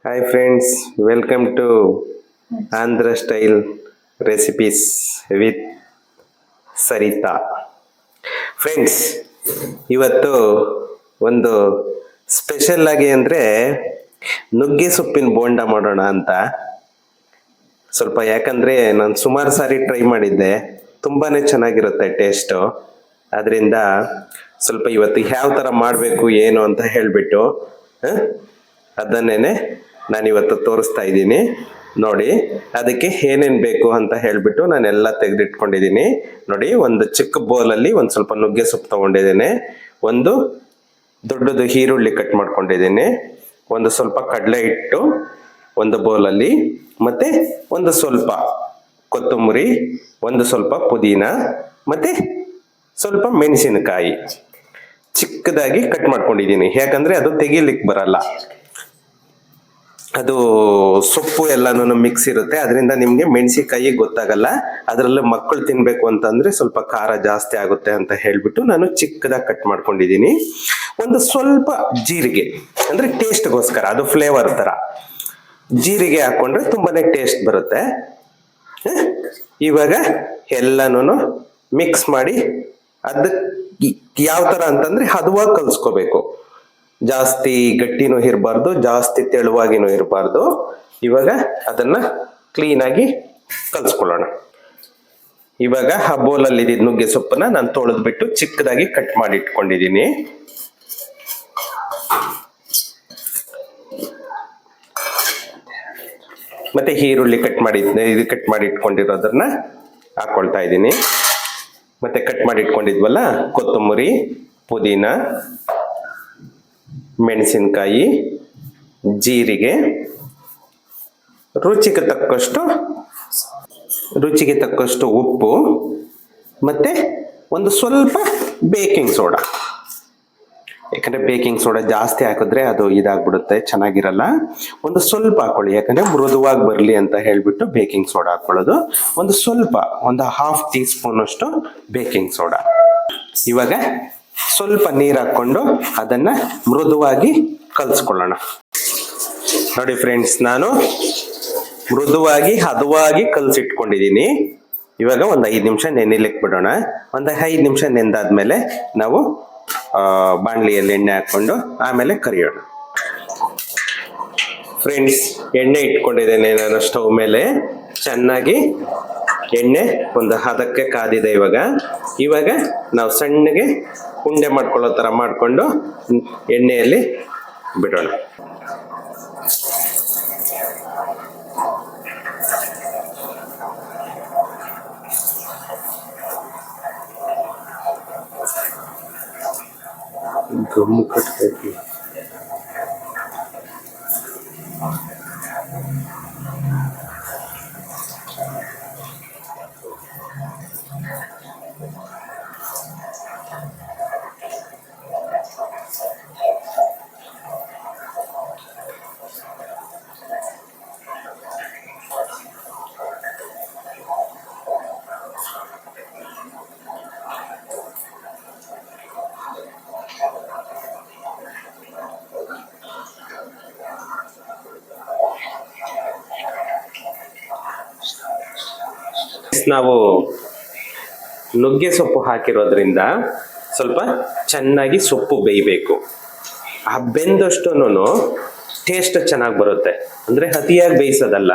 Hi friends, welcome to Andhra Style Recipes with Sarita. Friends, ಇವತ್ತು ಒಂದು special ಆಗಿ ಅಂದರೆ ನುಗ್ಗೆ ಸೊಪ್ಪಿನ ಬೋಂಡ ಮಾಡೋಣ ಅಂತ. ಸ್ವಲ್ಪ ಯಾಕಂದರೆ ನಾನು ಸುಮಾರು ಸಾರಿ ಟ್ರೈ ಮಾಡಿದ್ದೆ, ತುಂಬಾ ಚೆನ್ನಾಗಿರುತ್ತೆ ಟೇಸ್ಟು. ಅದರಿಂದ ಸ್ವಲ್ಪ ಇವತ್ತು ಯಾವ ಥರ ಮಾಡಬೇಕು ಏನು ಅಂತ ಹೇಳಿಬಿಟ್ಟು ಅದನ್ನೇ ನಾನಿವತ್ತು ತೋರಿಸ್ತಾ ಇದ್ದೀನಿ. ನೋಡಿ, ಅದಕ್ಕೆ ಏನೇನು ಬೇಕು ಅಂತ ಹೇಳಿಬಿಟ್ಟು ನಾನೆಲ್ಲ ತೆಗೆದಿಟ್ಕೊಂಡಿದ್ದೀನಿ. ನೋಡಿ, ಒಂದು ಚಿಕ್ಕ ಬೌಲಲ್ಲಿ ಒಂದು ಸ್ವಲ್ಪ ನುಗ್ಗೆ ಸೊಪ್ಪು ತೊಗೊಂಡಿದ್ದೀನಿ, ಒಂದು ದೊಡ್ಡದು ಈರುಳ್ಳಿ ಕಟ್ ಮಾಡ್ಕೊಂಡಿದ್ದೀನಿ, ಒಂದು ಸ್ವಲ್ಪ ಕಡಲೆ ಹಿಟ್ಟು ಒಂದು ಬೌಲಲ್ಲಿ, ಮತ್ತು ಒಂದು ಸ್ವಲ್ಪ ಕೊತ್ತಂಬರಿ, ಒಂದು ಸ್ವಲ್ಪ ಪುದೀನ, ಮತ್ತು ಸ್ವಲ್ಪ ಮೆಣಸಿನಕಾಯಿ ಚಿಕ್ಕದಾಗಿ ಕಟ್ ಮಾಡ್ಕೊಂಡಿದ್ದೀನಿ. ಯಾಕಂದರೆ ಅದು ತೆಗಿಲಿಕ್ಕೆ ಬರಲ್ಲ, ಅದು ಸೊಪ್ಪು ಎಲ್ಲಾನು ಮಿಕ್ಸ್ ಇರುತ್ತೆ. ಅದರಿಂದ ನಿಮಗೆ ಮೆಣಸಿನಕಾಯಿ ಗೊತ್ತಾಗಲ್ಲ. ಅದರಲ್ಲೂ ಮಕ್ಕಳು ತಿನ್ಬೇಕು ಅಂತಂದ್ರೆ ಸ್ವಲ್ಪ ಖಾರ ಜಾಸ್ತಿ ಆಗುತ್ತೆ ಅಂತ ಹೇಳ್ಬಿಟ್ಟು ನಾನು ಚಿಕ್ಕದಾಗಿ ಕಟ್ ಮಾಡ್ಕೊಂಡಿದ್ದೀನಿ. ಒಂದು ಸ್ವಲ್ಪ ಜೀರಿಗೆ, ಅಂದ್ರೆ ಟೇಸ್ಟ್ಗೋಸ್ಕರ, ಅದು ಫ್ಲೇವರ್ ತರ ಜೀರಿಗೆ ಹಾಕೊಂಡ್ರೆ ತುಂಬಾನೇ ಟೇಸ್ಟ್ ಬರುತ್ತೆ. ಇವಾಗ ಎಲ್ಲಾನು ಮಿಕ್ಸ್ ಮಾಡಿ ಅದಕ್ಕೆ ಯಾವ ತರ ಅಂತಂದ್ರೆ ಹದವಾಗಿ ಕಲ್ಸ್ಕೋಬೇಕು. ಜಾಸ್ತಿ ಗಟ್ಟಿನೂ ಇರಬಾರ್ದು, ಜಾಸ್ತಿ ತೆಳುವಾಗಿನೂ ಇರಬಾರ್ದು. ಇವಾಗ ಅದನ್ನ ಕ್ಲೀನಾಗಿ ಕಲ್ಸ್ಕೊಳ್ಳೋಣ. ಇವಾಗ ಆ ಬೌಲಲ್ಲಿ ಇದ್ದಿದ್ದ ನುಗ್ಗೆ ಸೊಪ್ಪನ್ನ ನಾನು ತೊಳೆದ್ಬಿಟ್ಟು ಚಿಕ್ಕದಾಗಿ ಕಟ್ ಮಾಡಿ ಇಟ್ಕೊಂಡಿದ್ದೀನಿ. ಮತ್ತೆ ಈರುಳ್ಳಿ ಕಟ್ ಮಾಡಿ ಇಟ್ಕೊಂಡಿರೋದನ್ನ ಹಾಕೊಳ್ತಾ ಇದ್ದೀನಿ. ಮತ್ತೆ ಕಟ್ ಮಾಡಿ ಇಟ್ಕೊಂಡಿದ್ವಲ್ಲ ಕೊತ್ತಂಬರಿ, ಪುದೀನ, ಮೆಣಸಿನಕಾಯಿ, ಜೀರಿಗೆ, ರುಚಿಗೆ ತಕ್ಕಷ್ಟು ಉಪ್ಪು, ಮತ್ತೆ ಒಂದು ಸ್ವಲ್ಪ ಬೇಕಿಂಗ್ ಸೋಡಾ. ಯಾಕಂದ್ರೆ ಬೇಕಿಂಗ್ ಸೋಡಾ ಜಾಸ್ತಿ ಹಾಕಿದ್ರೆ ಅದು ಇದಾಗ್ಬಿಡುತ್ತೆ, ಚೆನ್ನಾಗಿರಲ್ಲ. ಒಂದು ಸ್ವಲ್ಪ ಹಾಕೊಳ್ಳಿ, ಯಾಕಂದ್ರೆ ಮೃದುವಾಗಿ ಬರಲಿ ಅಂತ ಹೇಳ್ಬಿಟ್ಟು ಬೇಕಿಂಗ್ ಸೋಡಾ ಹಾಕೊಳ್ಳೋದು. ಒಂದು ಸ್ವಲ್ಪ, ಒಂದು 1/2 ಟೀ ಸ್ಪೂನ್ ಅಷ್ಟು ಬೇಕಿಂಗ್ ಸೋಡಾ. ಇವಾಗ ಸ್ವಲ್ಪ ನೀರು ಹಾಕೊಂಡು ಅದನ್ನ ಮೃದುವಾಗಿ ಕಲ್ಸ್ಕೊಳ್ಳೋಣ. ನೋಡಿ ಫ್ರೆಂಡ್ಸ್, ನಾನು ಮೃದುವಾಗಿ ಹದವಾಗಿ ಕಲ್ಸಿಟ್ಕೊಂಡಿದ್ದೀನಿ. ಇವಾಗ ಒಂದು 5 ನಿಮಿಷ ನೆನೆಲಿಕ್ಕೆ ಬಿಡೋಣ. ಒಂದು 5 ನಿಮಿಷ ನೆಂದಾದ್ಮೇಲೆ ನಾವು ಬಾಣಲಿಯಲ್ಲಿ ಎಣ್ಣೆ ಹಾಕೊಂಡು ಆಮೇಲೆ ಕರಿಯೋಣ. ಫ್ರೆಂಡ್ಸ್, ಎಣ್ಣೆ ಇಟ್ಕೊಂಡಿದ್ದೇನೆ ನಾನು ಸ್ಟವ್ ಮೇಲೆ. ಚೆನ್ನಾಗಿ ಎಣ್ಣೆ ಒಂದು ಹದಕ್ಕೆ ಕಾದಿದೆ. ಇವಾಗ ನಾವು ಸಣ್ಣಗೆ ಉಂಡೆ ಮಾಡ್ಕೊಳ್ಳೋ ಥರ ಮಾಡಿಕೊಂಡು ಎಣ್ಣೆಯಲ್ಲಿ ಬಿಡೋಣ. ಗಮ್ಮು ಕಟ್ಬೇಕು. ನಾವು ನುಗ್ಗೆ ಸೊಪ್ಪು ಹಾಕಿರೋದ್ರಿಂದ ಸ್ವಲ್ಪ ಚೆನ್ನಾಗಿ ಸೊಪ್ಪು ಬೇಯಬೇಕು. ಆ ಬೆಂದಷ್ಟುನು ಟೇಸ್ಟ್ ಚೆನ್ನಾಗಿ ಬರುತ್ತೆ. ಅಂದ್ರೆ ಅತಿಯಾಗಿ ಬೇಯಿಸೋದಲ್ಲ,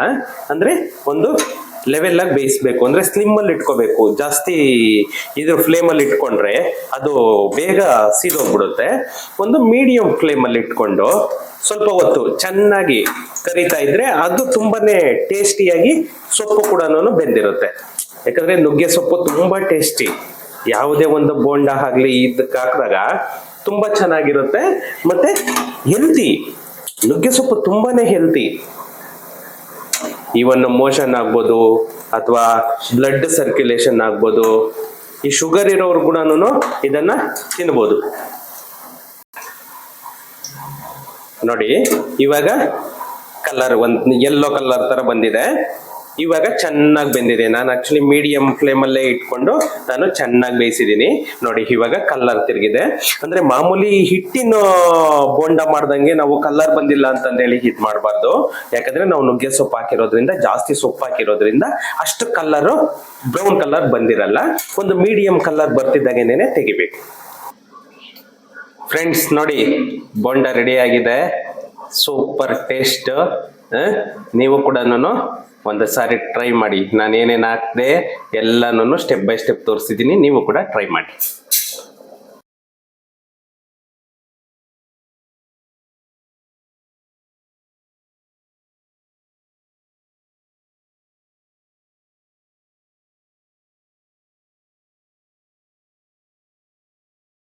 ಅಂದ್ರೆ ಒಂದು ಲೆವೆಲ್ ಆಗಿ ಬೇಯಿಸ್ಬೇಕು. ಅಂದ್ರೆ ಸ್ಲಿಮ್ ಅಲ್ಲಿ ಇಟ್ಕೋಬೇಕು. ಜಾಸ್ತಿ ಇದ್ರ ಫ್ಲೇಮಲ್ಲಿ ಇಟ್ಕೊಂಡ್ರೆ ಅದು ಬೇಗ ಸೀದೋಗ್ಬಿಡುತ್ತೆ. ಒಂದು ಮೀಡಿಯಂ ಫ್ಲೇಮಲ್ಲಿ ಇಟ್ಕೊಂಡು ಸ್ವಲ್ಪ ಹೊತ್ತು ಚೆನ್ನಾಗಿ ಕರಿತಾ ಇದ್ರೆ ಅದು ತುಂಬಾನೇ ಟೇಸ್ಟಿಯಾಗಿ ಸೊಪ್ಪು ಕೂಡ ಬೆಂದಿರುತ್ತೆ. ಯಾಕಂದ್ರೆ ನುಗ್ಗೆ ಸೊಪ್ಪು ತುಂಬಾ ಟೇಸ್ಟಿ. ಯಾವುದೇ ಒಂದು ಬೋಂಡ ಆಗ್ಲಿ ಇದಕ್ಕೆ ಹಾಕಿದಾಗ ತುಂಬಾ ಚೆನ್ನಾಗಿರುತ್ತೆ. ಮತ್ತೆ ಹೆಲ್ತಿ, ನುಗ್ಗೆ ಸೊಪ್ಪು ತುಂಬಾನೇ ಹೆಲ್ತಿ. ಇವನ್ ಮೋಷನ್ ಆಗ್ಬೋದು ಅಥವಾ ಬ್ಲಡ್ ಸರ್ಕ್ಯುಲೇಷನ್ ಆಗ್ಬೋದು. ಈ ಶುಗರ್ ಇರೋರು ಕೂಡ ಇದನ್ನ ತಿನ್ಬೋದು. ನೋಡಿ, ಇವಾಗ ಕಲರ್ ಒಂದು ಯೆಲ್ಲೋ ಕಲರ್ ತರ ಬಂದಿದೆ. ಇವಾಗ ಚೆನ್ನಾಗಿ ಬೆಂದಿದೆ. ನಾನು ಆಕ್ಚುಲಿ ಮೀಡಿಯಂ ಫ್ಲೇಮಲ್ಲೇ ಇಟ್ಕೊಂಡು ನಾನು ಚೆನ್ನಾಗಿ ಬೇಯಿಸಿದ್ದೀನಿ. ನೋಡಿ ಇವಾಗ ಕಲರ್ ತಿರುಗಿದೆ. ಅಂದ್ರೆ ಮಾಮೂಲಿ ಹಿಟ್ಟಿನ ಬೋಂಡ ಮಾಡ್ದಂಗೆ ನಾವು ಕಲರ್ ಬಂದಿಲ್ಲ ಅಂತಂದೇಳಿ ಹಿಟ್ ಮಾಡಬಾರ್ದು. ಯಾಕಂದ್ರೆ ನಾವು ನುಗ್ಗೆ ಸೊಪ್ಪು ಹಾಕಿರೋದ್ರಿಂದ, ಜಾಸ್ತಿ ಸೊಪ್ಪು ಹಾಕಿರೋದ್ರಿಂದ ಅಷ್ಟು ಕಲರ್ ಬ್ರೌನ್ ಕಲರ್ ಬಂದಿರಲ್ಲ. ಒಂದು ಮೀಡಿಯಂ ಕಲರ್ ಬರ್ತಿದ್ದಾಗೇನೆ ತೆಗಿಬೇಕು. ಫ್ರೆಂಡ್ಸ್ ನೋಡಿ, ಬೋಂಡ ರೆಡಿ ಆಗಿದೆ. Super taste. ನೀವು ಕೂಡ ಒಂದು ಸಾರಿ ಟ್ರೈ ಮಾಡಿ. ನಾನು ಏನೇನು ಹಾಕಿದೆ ಎಲ್ಲನೂ ಸ್ಟೆಪ್ ಬೈ ಸ್ಟೆಪ್ ತೋರಿಸಿದ್ದೀನಿ. ನೀವು ಕೂಡ ಟ್ರೈ ಮಾಡಿ.